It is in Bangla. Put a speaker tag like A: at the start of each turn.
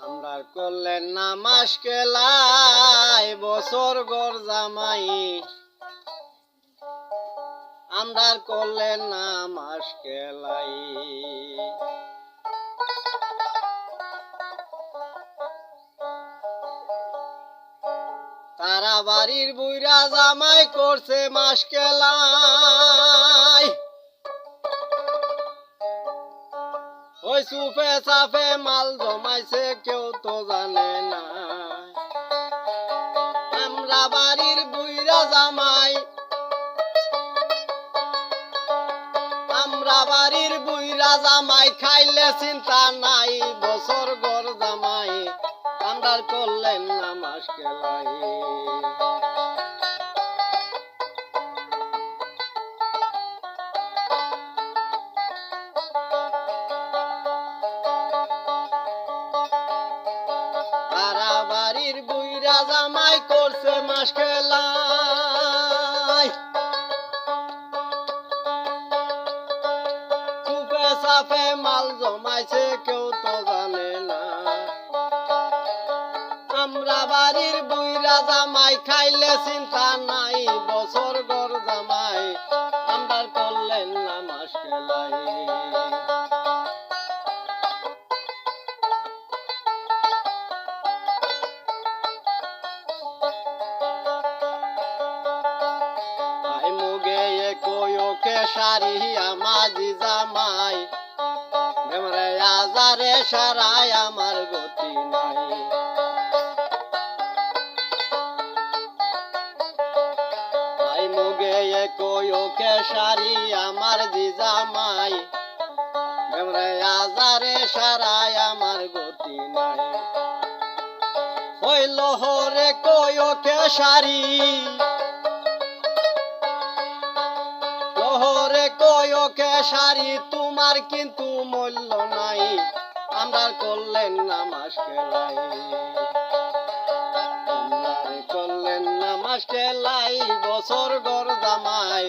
A: আমরা করলেন নামাজ কেলাই বছর গর জামাই, আমরা করলেন নামাজ কেলাই। তারা বাড়ির বুইরা জামাই করছে মাস কেলাই, ওই সুফে সাফে মাল জমাইছে কেউ তো জানে না। আমরা বাড়ির বুইরা জামাই, আমরা বাড়ির বুইরা জামাই খাইলে চিন্তা নাই বছর গর জামাই, আমরা করলেন নামাজ কেলাই। তারা বাড়ির বুইরা জামাই করছে মাস কেলাই, চুপে সাফে মাল জমাইছে কেউ তো জানে না। আমরা বাড়ির বুইরা জামাই খাইলে চিন্তা নাই বছর গর জামাই, আমরা করলেন নামাজ কেলাই। সারি আমাজি জামাই মেমরে আজারে সারাই আমার গতি নাই। আই মুগে কয়োকে সারি আমার জি জামাই মেমরে আজারে সারাই আমার গতি নাই। ওই লোহরে কয়োকে সারি, লোহরে কয়োকে সারি তোমার কিন্তু মূল্য নাই, আমরা করলেন নামাজ কেলাই। আমরা করলেন নামাজ কেলাই বছর গর জামাই,